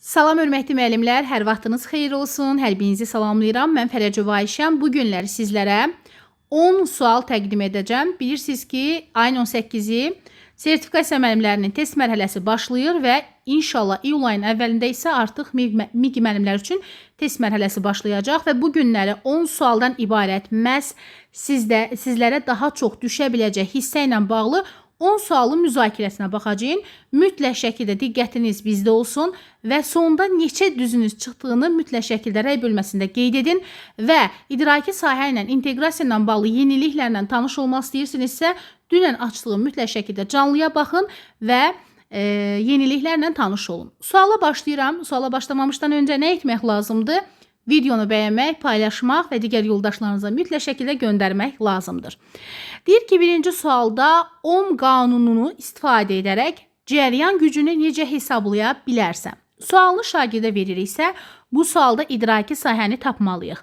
Salam hörmətli müəllimlər, hər vaxtınız xeyir olsun. Hər birinizi salamlayıram. Mən Fərəcə Vayişəm. Bu günləri sizlərə 10 sual təqdim edəcəm. Bilirsiniz ki, ayın 18-i sertifikasiya müəllimlərinin test mərhələsi başlayır və inşallah iyul ayının əvvəlində isə artıq MİQ müəllimlər üçün test mərhələsi başlayacaq və bu günləri 10 sualdan ibarət məhz sizlərə daha çox düşə biləcək hissə ilə bağlı 10 sualın müzakirəsinə baxacağıq. Mütləq şəkildə diqqətiniz bizdə olsun və sonda neçə düzünüz çıxdığını mütləq şəkildə rəy bölməsində qeyd edin və idraki sahə ilə, inteqrasiya ilə bağlı yeniliklərlə tanış olmaq istəyirsinizsə, dünən açdığım mütləq şəkildə canlıya baxın və yeniliklərlə tanış olun. Suala başlayıram. Suala başlamamışdan öncə nə etmək lazımdır? Videonu bəyənmək, paylaşmaq və digər yoldaşlarınıza mütləq şəkildə göndərmək lazımdır. Deyir ki, birinci sualda Ohm qanununu istifadə edərək cəryan gücünü necə hesablaya bilərsən? Sualı şagirdə veririksə, bu sualda idraki sahəni tapmalıyıq.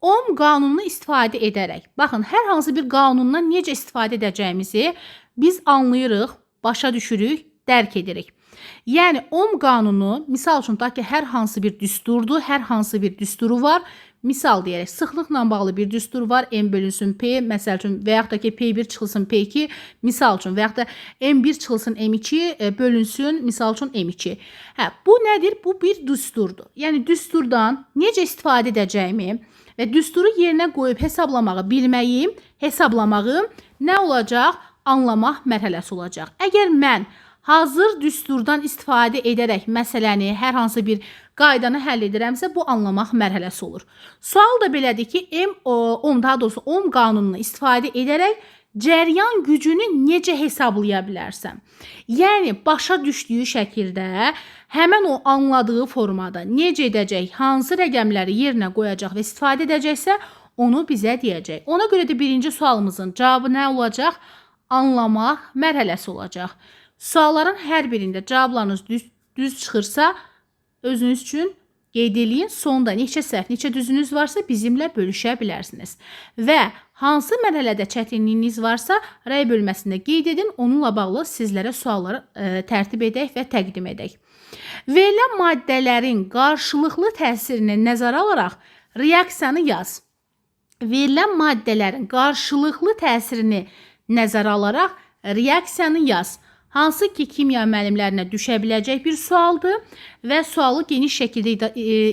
Ohm qanununu istifadə edərək, baxın, hər hansı bir qanundan necə istifadə edəcəyimizi biz anlayırıq, başa düşürük, dərk edirik. Yəni, Ohm qanunu, misal üçün, ta ki, hər hansı bir düsturdur, hər hansı bir düsturu var. Misal deyərək, sıxlıqla bağlı bir düstur var, M bölünsün P, məsəl üçün, və yaxud da ki, P1 çıxılsın P2, misal üçün, və yaxud da M1 çıxılsın M2, bölünsün, misal üçün, M2. Bu nədir? Bu bir düsturdur. Yəni, düsturdan necə istifadə edəcəyimi və düsturu yerinə qoyub hesablamağı bilməyim, hesablamağı nə olacaq? Anlamaq mərhələsi olacaq. Əgər mən hazır düsturdan istifadə edərək məsələni, hər hansı bir qaydanı həll edirəmsə, bu anlamaq mərhələsi olur. Sual da belədir ki, Ohm qanununu istifadə edərək cəryan gücünü necə hesablaya bilərsən? Yəni, başa düşdüyü şəkildə, həmən o anladığı formada necə edəcək, hansı rəqəmləri yerinə qoyacaq və istifadə edəcəksə, onu bizə deyəcək. Ona görə də birinci sualımızın cavabı nə olacaq? Anlamaq mərhələsi olacaq. Sualların hər birində cavablarınız düz çıxırsa, özünüz üçün qeyd eləyin. Sonda neçə səhv, neçə düzünüz varsa bizimlə bölüşə bilərsiniz. Və hansı mərhələdə çətinliyiniz varsa, rəy bölməsində qeyd edin. Onunla bağlı sizlərə sualları tərtib edək və təqdim edək. Verilən maddələrin qarşılıqlı təsirini nəzərə alaraq reaksiyanı yaz. Verilən maddələrin qarşılıqlı təsirini nəzərə alaraq reaksiyanı yaz. Hansı ki, kimya müəllimlərinə düşə biləcək bir sualdır və sualı geniş şəkildə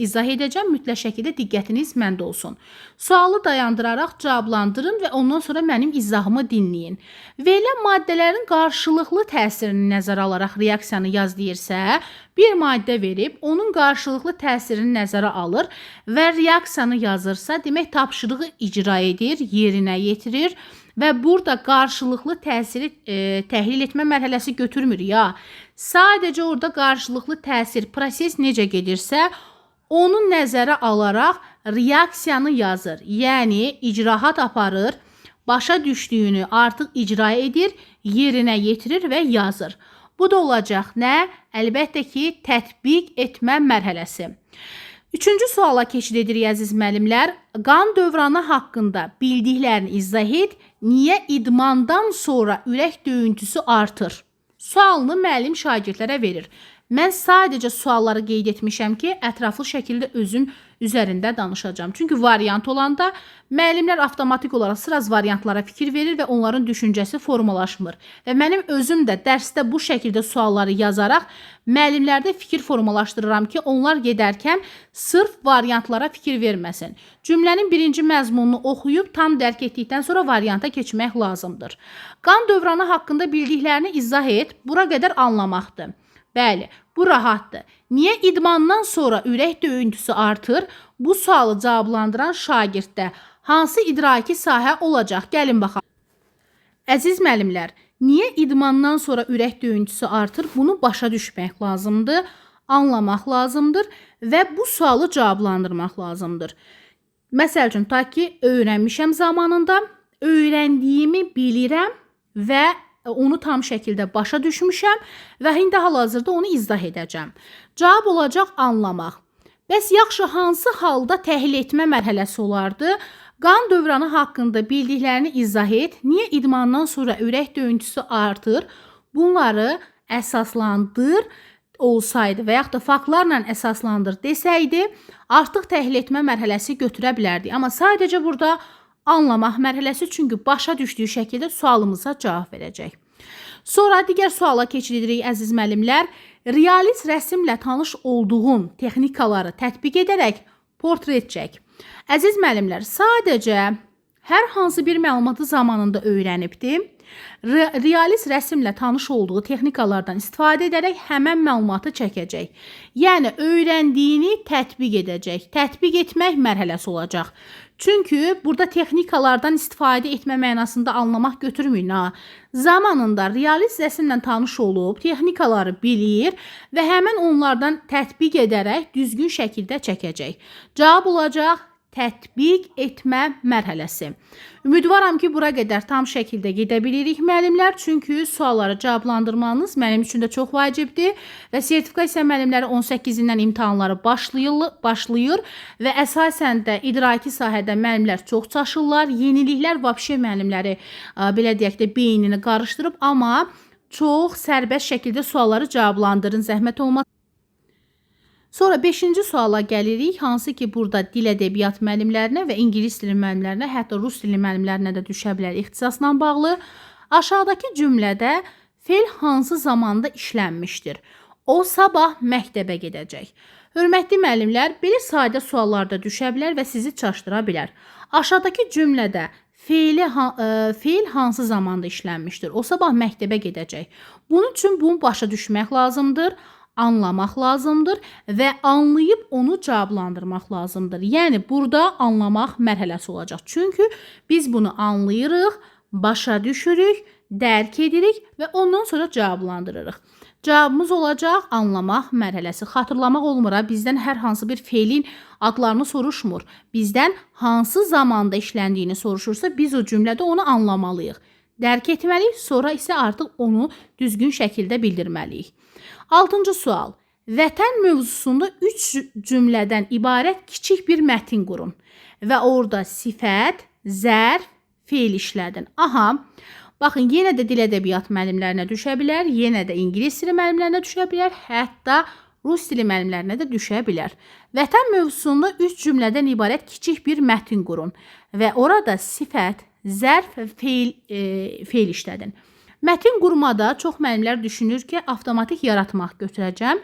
izah edəcəm. Mütləq şəkildə diqqətiniz məndə olsun. Sualı dayandıraraq cavablandırın və ondan sonra mənim izahımı dinləyin. Verilən maddələrin qarşılıqlı təsirini nəzərə alaraq reaksiyanı yaz deyirsə, bir maddə verib, onun qarşılıqlı təsirini nəzərə alır və reaksiyanı yazırsa, demək tapşırığı icra edir, yerinə yetirir. Və burada qarşılıqlı təsiri təhlil etmə mərhələsi götürmür ya. Sadəcə orada qarşılıqlı təsir, proses necə gedirsə, onu nəzərə alaraq reaksiyanı yazır. Yəni, icrahat aparır, başa düşdüyünü artıq icra edir, yerinə yetirir və yazır. Bu da olacaq nə? Əlbəttə ki, tətbiq etmə mərhələsi. Üçüncü suala keçid edirik, əziz müəllimlər. Qan dövranı haqqında bildiklərini izah et. Niyə idmandan sonra ürək döyüntüsü artır? Sualını müəllim şagirdlərə verir. Mən sadəcə sualları qeyd etmişəm ki, ətraflı şəkildə özüm üzərində danışacağım. Çünki variant olanda müəllimlər avtomatik olaraq sıraz variantlara fikir verir və onların düşüncəsi formalaşmır. Və mənim özüm də dərsdə bu şəkildə sualları yazaraq müəllimlərdə fikir formalaşdırıram ki, onlar gedərkən sırf variantlara fikir verməsin. Cümlənin birinci məzmununu oxuyub tam dərk etdikdən sonra varianta keçmək lazımdır. Qan dövranı haqqında bildiklərini izah et. Bura qədər anlamaqdır. Bəli, bu rahatdır. Niyə idmandan sonra ürək döyüntüsü artır? Bu sualı cavablandıran şagirddə hansı idraki sahə olacaq? Gəlin baxaq. Əziz müəllimlər, niyə idmandan sonra ürək döyüntüsü artır? Bunu başa düşmək lazımdır, anlamaq lazımdır və bu sualı cavablandırmaq lazımdır. Məsəl üçün, ta ki, öyrənmişəm zamanında, öyrəndiyimi bilirəm və onu tam şəkildə başa düşmüşəm və indi hal-hazırda onu izah edəcəm. Cavab olacaq anlamaq. Bəs yaxşı, hansı halda təhlil etmə mərhələsi olardı? Qan dövranı haqqında bildiklərini izah et. Niyə idmandan sonra ürək döyüntüsü artır? Bunları əsaslandır. olsaydı və yaxud da faktlarla əsaslandır desəydi, artıq təhlil etmə mərhələsi götürə bilərdik. Amma sadəcə burada anlamaq mərhələsi, çünki başa düşdüyü şəkildə sualımıza cavab verəcək. Sonra digər suala keçirik əziz müəllimlər. Realist rəsmlə tanış olduğun texnikaları tətbiq edərək portret çək. Əziz müəllimlər, sadəcə hər hansı bir məlumatı zamanında öyrənibdi. Realist rəsmlə tanış olduğu texnikalardan istifadə edərək həmən məlumatı çəkəcək. Yəni, öyrəndiyini tətbiq edəcək. Tətbiq etmək mərhələsi olacaq. Çünki burada texnikalardan istifadə etmə mənasında anlamaq götürmür. Zamanında realist rəsmlə tanış olub, texnikaları bilir və həmən onlardan tətbiq edərək düzgün şəkildə çəkəcək. Cavab olacaq tətbiq etmə mərhələsi. Ümidvaram ki, bura qədər tam şəkildə gedə bilirik müəllimlər, çünki sualları cavablandırmanız mənim üçün də çox vacibdir və sertifikasiya müəllimləri 18-dən imtahanları başlayır və əsasən də idraki sahədə müəllimlər çox çaşırlar. Yeniliklər vəbşə müəllimləri belə deyək də beynini qarışdırıb, amma çox sərbəst şəkildə sualları cavablandırın, zəhmət olmaz. Sonra 5-ci suala gəlirik, hansı ki burada dil ədəbiyyat müəllimlərinə və ingilis dili müəllimlərinə, hətta rus dili müəllimlərinə də düşə bilər ixtisasla bağlı. Aşağıdakı cümlədə fe'l hansı zamanda işlənmişdir? O sabah məktəbə gedəcək. Hörmətli müəllimlər, belə sadə suallarda düşə bilər və sizi çaşdıra bilər. Aşağıdakı cümlədə fe'l hansı zamanda işlənmişdir? O sabah məktəbə gedəcək. Bunun üçün bunu başa düşmək lazımdır, anlamaq lazımdır və anlayıb onu cavablandırmaq lazımdır. Yəni, burada anlamaq mərhələsi olacaq. Çünki biz bunu anlayırıq, başa düşürük, dərk edirik və ondan sonra cavablandırırıq. Cavabımız olacaq anlamaq mərhələsi. Xatırlamaq olmur, bizdən hər hansı bir fe'lin adlarını soruşmur. Bizdən hansı zamanda işləndiyini soruşursa, biz o cümlədə onu anlamalıyıq. Dərk etməliyik, sonra isə artıq onu düzgün şəkildə bildirməliyik. 6-cı sual. Vətən mövzusunda 3 cümlədən ibarət kiçik bir mətin qurun və orada sifət, zərf, fe'l işlədin. Aha, baxın, yenə də dil ədəbiyyat müəllimlərinə düşə bilər, yenə də ingilis dili müəllimlərinə düşə bilər, hətta rus dili müəllimlərinə də düşə bilər. Vətən mövzusunda 3 cümlədən ibarət kiçik bir mətin qurun və orada sifət, zərf və fe'l işlədin. Mətin qurmada çox müəllimlər düşünür ki, avtomatik yaratmaq götürəcəm.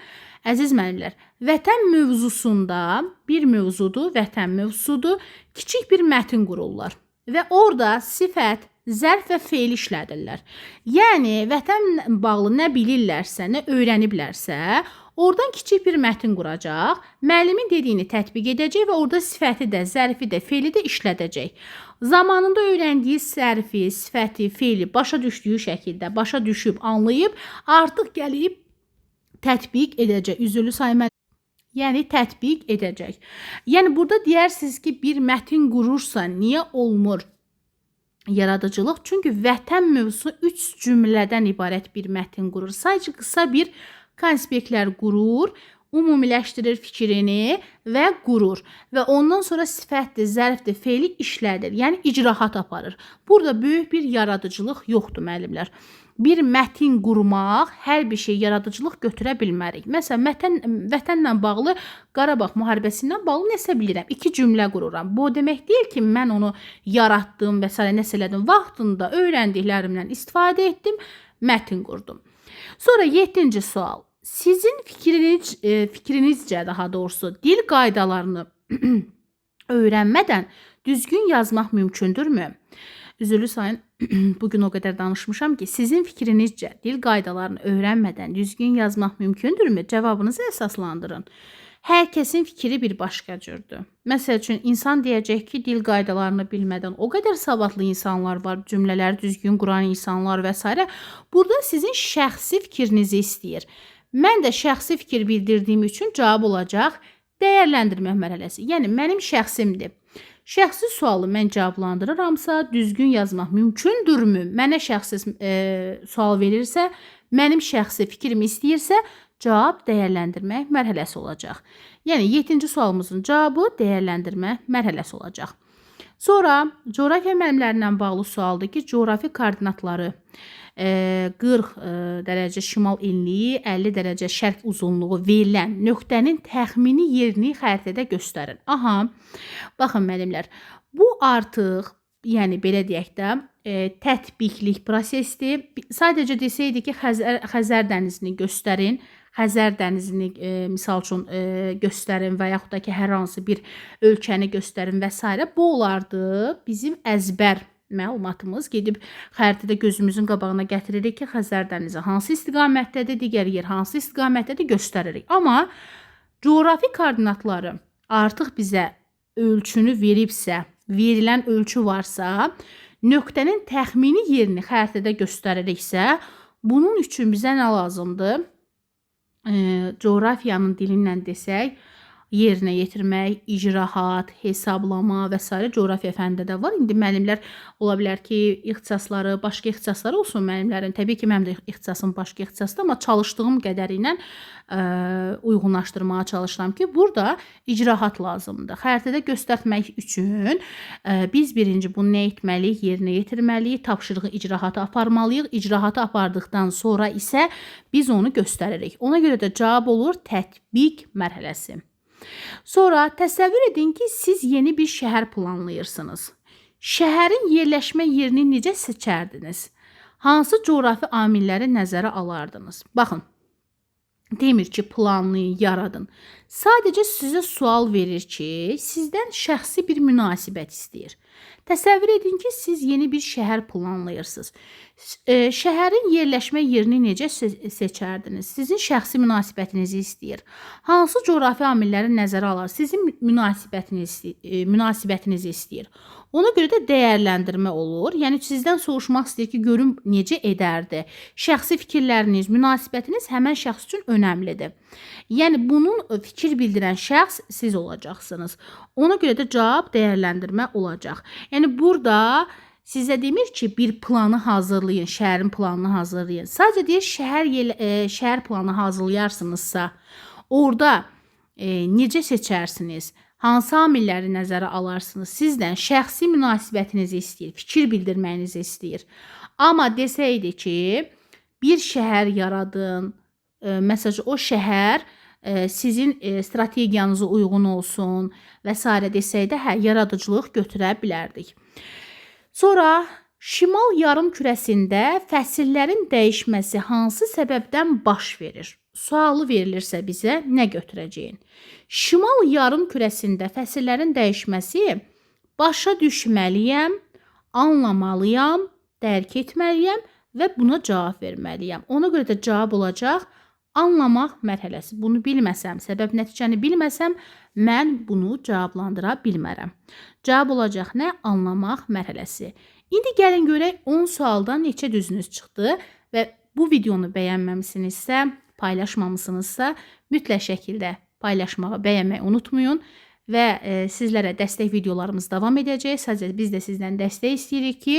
Əziz müəllimlər, vətən mövzusunda bir mövzudur, vətən mövzusudur, kiçik bir mətin qururlar və orada sifət, zərf və fe'l işlədirlər. Yəni, vətənlə bağlı nə bilirlərsə, nə öyrəniblərsə, oradan kiçik bir mətin quracaq, müəllimin dediyini tətbiq edəcək və orada sifəti də, zərfi də, fe'li də işlədəcək. Zamanında öyrəndiyi sərfi, sifəti, fe'li başa düşdüyü şəkildə, başa düşüb, anlayıb, artıq gəlib tətbiq edəcək. Üzülü sayma, yəni tətbiq edəcək. Yəni, burada deyərsiniz ki, bir mətin qurursa, niyə olmur yaradıcılıq? Çünki vətən mövzusu 3 cümlədən ibarət bir mətin qurur. Sadəcə qısa bir konspektlər qurur, umumiləşdirir fikrini və qurur. Və ondan sonra sifətdir, zərfdir, fe'li işlədir. Yəni, icrahat aparır. Burada böyük bir yaradıcılıq yoxdur, müəllimlər. Bir mətin qurmaq, hər bir şey yaradıcılıq götürə bilmərik. Məsələn, vətənlə bağlı, Qarabağ müharibəsindən bağlı nəsə bilirəm. 2 cümlə qururam. Bu demək deyil ki, mən onu yaratdım və s. nəsə elədim. Vaxtında öyrəndiklərimdən istifadə etdim, mətin qurdum. Sonra 7-ci sual. Sizin fikrinizcə, daha doğrusu, dil qaydalarını öyrənmədən düzgün yazmaq mümkündürmü? Üzülü sayın, bugün o qədər danışmışam ki, sizin fikrinizcə dil qaydalarını öyrənmədən düzgün yazmaq mümkündürmü? Cavabınızı əsaslandırın. Hər kəsin fikri bir başqa cürdür. Məsəl üçün, insan deyəcək ki, dil qaydalarını bilmədən o qədər savadlı insanlar var, cümlələri düzgün quran insanlar və s. Burada sizin şəxsi fikrinizi istəyir. Mən də şəxsi fikir bildirdiyim üçün cavab olacaq dəyərləndirmə mərhələsi. Yəni, mənim şəxsimdir. Şəxsi sualı mən cavablandırıramsa, düzgün yazmaq mümkündürmü? Mənə şəxsi sual verirsə, mənim şəxsi fikrimi istəyirsə, cavab dəyərləndirmə mərhələsi olacaq. Yəni, 7-ci sualımızın cavabı dəyərləndirmə mərhələsi olacaq. Sonra coğrafiya müəllimlərindən bağlı sualdır ki, coğrafi koordinatları 40 dərəcə şimal enliyi, 50 dərəcə şərq uzunluğu verilən nöqtənin təxmini yerini xəritədə göstərin. Aha, baxın müəllimlər, bu artıq, yəni belə deyək də, tətbiqlik prosesdir. Sadəcə desəydi ki, Xəzər dənizini göstərin, Xəzər dənizini misal üçün göstərin və yaxud da ki, hər hansı bir ölkəni göstərin və s. Bu olardı bizim əzbər məlumatımız. Gedib xəritədə gözümüzün qabağına gətiririk ki, Xəzər dənizi hansı istiqamətdədir, digər yer hansı istiqamətdədir göstəririk. Amma coğrafi koordinatları artıq bizə ölçünü veribsə, verilən ölçü varsa, nöqtənin təxmini yerini xəritədə göstəririksə, bunun üçün bizə nə lazımdır? Coğrafiyanın dilindən desək, yerinə yetirmək, icrahat, hesablama və s. coğrafiya fənnində də var. İndi müəllimlər ola bilər ki, ixtisasları, başqa ixtisasları olsun müəllimlərin. Təbii ki, mənim də ixtisasım başqa ixtisasdır, amma çalışdığım qədəri ilə uyğunlaşdırmağa çalışıram ki, burada icrahat lazımdır. Xəritədə göstərmək üçün biz birinci bunu nə etməliyik? Yerinə yetirməliyik, tapşırığı icrahatı aparmalıyıq. İcrahatı apardıqdan sonra isə biz onu göstəririk. Ona görə də cavab olur tətbiq mərhələsi. Sonra təsəvvür edin ki, siz yeni bir şəhər planlayırsınız. Şəhərin yerləşmə yerini necə seçərdiniz? Hansı coğrafi amilləri nəzərə alardınız? Baxın, demir ki, planlayın, yaradın. Sadəcə sizə sual verir ki, sizdən şəxsi bir münasibət istəyir. Təsəvvür edin ki, siz yeni bir şəhər planlayırsınız. Şəhərin yerləşmə yerini necə seçərdiniz? Sizin şəxsi münasibətinizi istəyir. Hansı coğrafi amilləri nəzərə alır? Sizin münasibətinizi istəyir. Ona görə də dəyərləndirmə olur. Yəni sizdən soruşmaq istəyir ki, görün necə edərdi? Şəxsi fikirləriniz, münasibətiniz həmən şəxs üçün önəmlidir. Yəni bunun fikir bildirən şəxs siz olacaqsınız. Ona görə də cavab dəyərləndirmə olacaq. Yəni burada sizə demir ki, bir planı hazırlayın, şəhərin planını hazırlayın. Sadəcə deyir, şəhər planı hazırlayarsınızsa, orada necə seçərsiniz? Hansı amilləri nəzərə alarsınız? Sizdən şəxsi münasibətinizi istəyir, fikir bildirməyinizi istəyir. Amma desəydi ki, bir şəhər yaradın, məsələn, o şəhər sizin strategiyanıza uyğun olsun və s. desəydə, yaradıcılıq götürə bilərdik. Sonra şimal yarım kürəsində fəsillərin dəyişməsi hansı səbəbdən baş verir? Sualı verilirsə bizə nə götürəcəyin? Şimal yarım kürəsində fəsillərin dəyişməsi başa düşməliyəm, anlamalıyam, dərk etməliyəm və buna cavab verməliyəm. Ona görə də cavab olacaq anlamaq mərhələsi. Bunu bilməsəm, səbəb nəticəni bilməsəm, mən bunu cavablandıra bilmərəm. Cavab olacaq nə? Anlamaq mərhələsi. İndi gəlin görək 10 sualdan neçə düzünüz çıxdı və bu videonu bəyənməmisinizsə, paylaşmamısınızsa, mütləq şəkildə paylaşmağı, bəyənməyi unutmayın və sizlərə dəstək videolarımız davam edəcək. Sadəcə biz də sizdən dəstək istəyirik ki,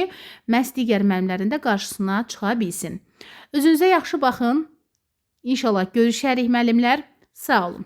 məhz digər müəllimlərin də qarşısına çıxa bilsin. Özünüzə yaxşı baxın. İnşallah görüşərik müəllimlər. Sağ olun.